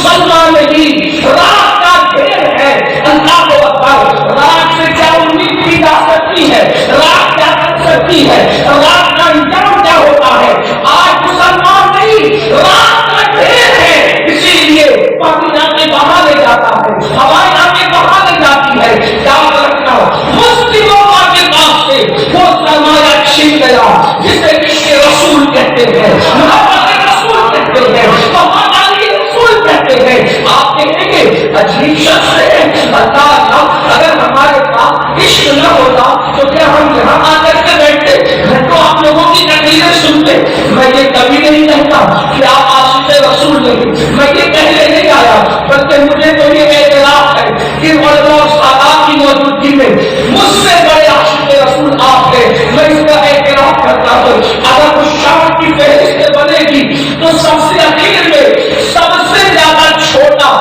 मुसलमान नहीं, रात का ढेर है। अल्लाह को अकबर, रात से क्या उम्मीद की जा सकती है? रात क्या कर सकती है? रात का इंतजाम क्या होता है? आज मुसलमान नहीं, रात का ढेर है, इसीलिए पानी आके बहा ले जाता है, हवाएं आके बहा ले जाती है। याद रखना, मुस्लिमों के पास से वो सरमाया छीन गया जिसे इश्क़ रसूल कहते हैं, मोहब्बत रसूल कहते हैं, वफादारी रसूल कहते हैं। आप देखेंगे अजीब शख्स है, अल्लाह अगर हमारे पास इश्क न होता तो क्या हम यहाँ आकर के बैठते? घंटों आप लोगों की तकरीरें सुनते। मैं ये कभी नहीं कहता कि आप आशिक़ रसूल नहीं, मैं ये कहने नहीं आया, बल्कि मुझे तो ये एतराफ़ है कि उलमा और सादात की मौजूदगी में मुझसे बड़े आशिक़ रसूल आप हैं। मैं इसका एतराफ़ करता हूँ। अगर उस शाम की फहरिस्त बनेगी तो सबसे अखीर में सबसे ज्यादा छोटा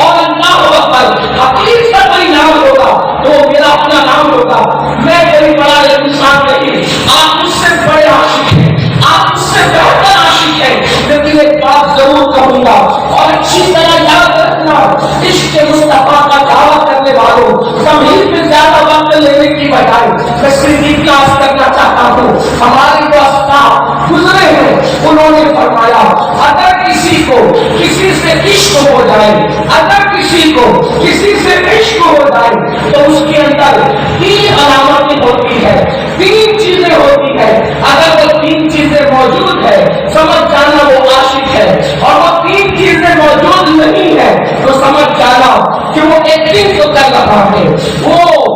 और अल्लाह अकबर अखीर से कोई नाम होगा तो मेरा अपना नाम होगा। मैं कोई बड़ा इंसान नहीं, आप मुझसे बड़े आशिक हैं, आप मुझसे बेहतर आशिक हैं। लेकिन एक बात जरूर कहूंगा और अच्छी तरह याद रखना, इश्क़ मुस्तफा का दावा करने वालों तमहीद में ज्यादा वक्त लेने की बजाय मैं सिर्फ इख्लास करना चाहता हूँ। हमारे जो अस्ताद गुजरे हैं उन्होंने फरमाया अगर किसी को किसी से इश्क हो जाए, अगर किसी को किसी से इश्क हो जाए तो उसके अंदर 3 अलामतें होती है, 3 चीजें होती है। अगर वो 3 चीजें मौजूद है समझ जाना वो आशिक है, और वो 3 चीजें मौजूद नहीं है तो समझ जाना कि वो एक्टिंग तो कर रहा है, वो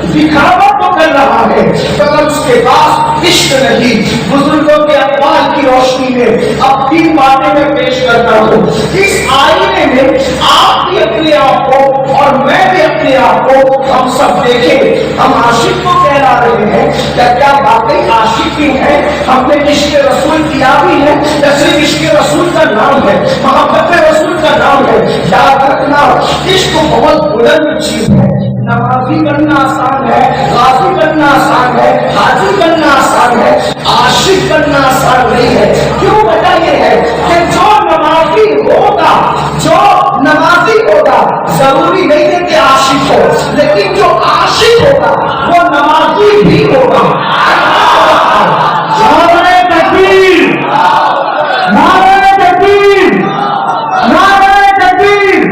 दिखावा तो कर रहा है, मगर उसके पास इश्क नहीं। बुजुर्गों के अक़वाल की रोशनी में अब 3 बातें मैं पेश करता हूँ। इस आईने में आप भी अपने आप को और मैं भी अपने आप को हम सब देखें। हम आशिक को कहला रहे हैं, क्या बातें आशिक की है? हमने इश्क़ रसूल किया भी है या सिर्फ इश्क़ रसूल का नाम है, मोहब्बत रसूल का नाम है? याद रखना, इश्क बहुत बुलंद चीज है। नमाजी बनना आसान है, गाजी बनना आसान है, हाजी बनना आसान है, आशिक बनना आसान नहीं है। क्यों? वजह ये है कि जो नमाजी होगा, जो नमाजी होगा जरूरी नहीं है कि आशिक हो, लेकिन जो आशिक होगा वो नमाजी भी होगा। नारे तकबीर, नारे तकबीर, नारे तकबीर।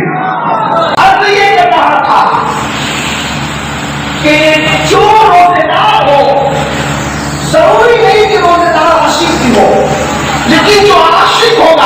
अब ये कहा था कि जो रोजेदार हो जरूरी नहीं कि रोजेदार आशिक भी हो, लेकिन जो आशिक होगा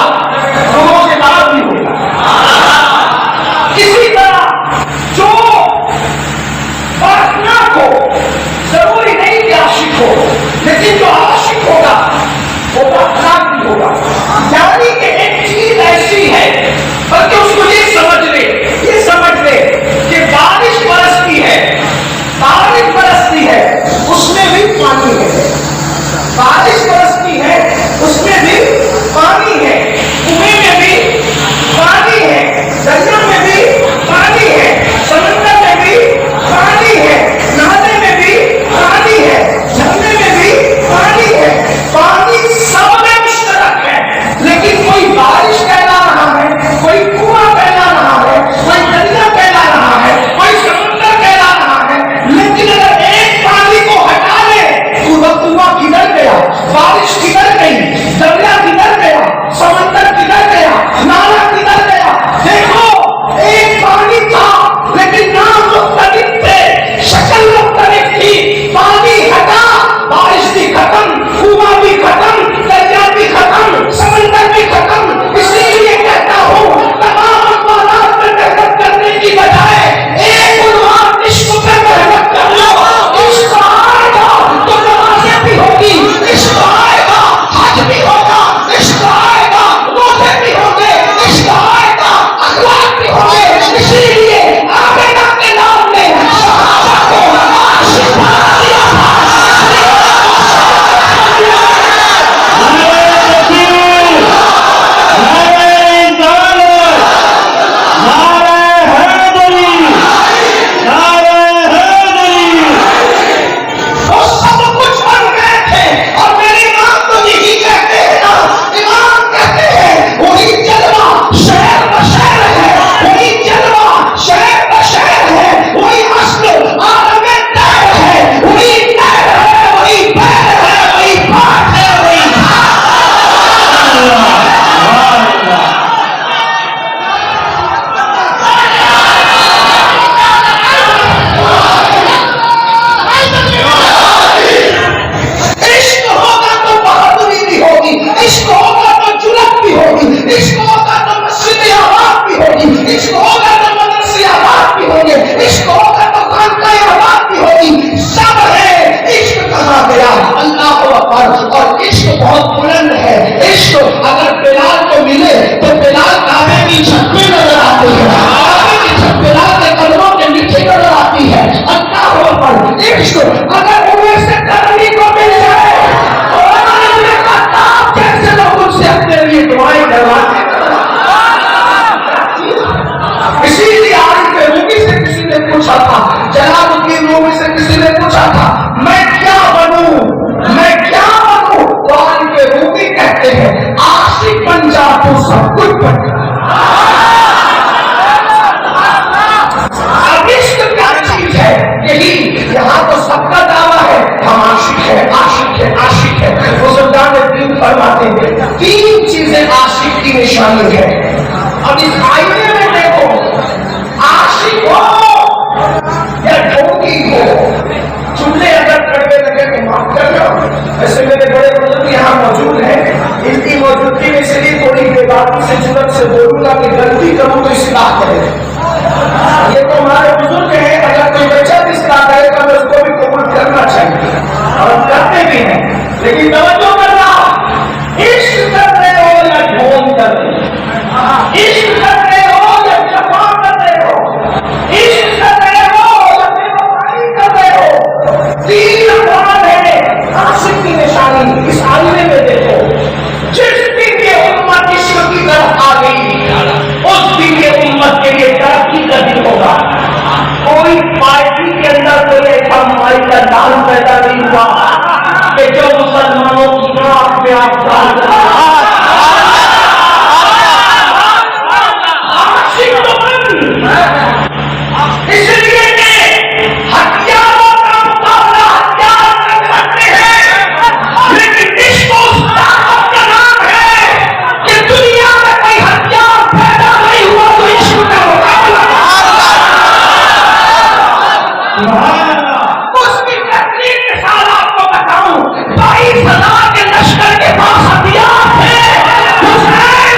तीन चीजें आशिक की निशानी है। अब इस आईने में देखो, आशिक हो या ढोंगी हो, चूल्हे अगर कड़वे लगे तो माफ कर दो। ऐसे मेरे बड़े बुजुर्ग यहाँ मौजूद हैं, इनकी मौजूदगी में इसलिए थोड़ी बेबाकी से जुलत से बोलूंगा कि गलती करूं तो इस्लाह करें। ये तो हमारे बुजुर्ग हैं, अगर कोई बच्चा भी इस्लाह करे तो हमें उसको भी कबूल करना चाहिए और हम करते भी हैं। लेकिन तवज्जो करना, इश्क कर रहे हो या ढोंग कर रहे हो, इश्क कर रहे हो या जफा कर रहे हो, इश्क कर रहे हो या बेवफाई कर रहे हो, तीन अफराद है आशिक की निशानी। इस आईने में देखो, जिस दिन ये उम्मत इश्क की तरफ आ गई उस दिन ये उम्मत के लिए तरक्की का दिन होगा। कोई पार्टी के अंदर कोई ऐसा माई का दान पैदा नहीं हुआ कि जो मुसलमानों की आंख में आप डाल इसलिए हथियारों का मुकाबला हथियार कर सकते हैं, लेकिन इश्क उस ताकत का नाम है कि दुनिया में कोई हथियार पैदा नहीं हुआ तो इश्क का मुकाबला। उसकी तकलीफ के साथ आपको बताऊं, 22,000 के लश्कर के पास हथियार थे, हुसैन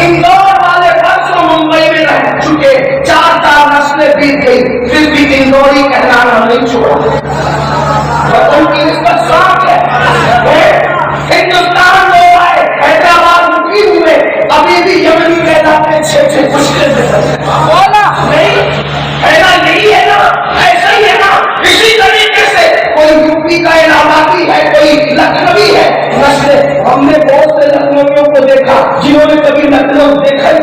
इंदौर वाले परसों मुंबई में रह चुके, 4 नस्लें बीत गई, फिर भी इंदौरी कहलाना नहीं छोड़ा। उनकी निस्बत साफ है। हिंदुस्तान में आए, हैदराबाद मुकीम हुए, अभी भी यमनी कहलाते हैं, 6 मुश्किल बोला नहीं है ना, यही है ना, ऐसा ही है ना। इसी तरीके से कोई यूपी का इलाहाबादी है, कोई लखनवी है, नस्लें। हमने बहुत से लखनवियों को देखा जिन्होंने कभी लखनऊ देखा ही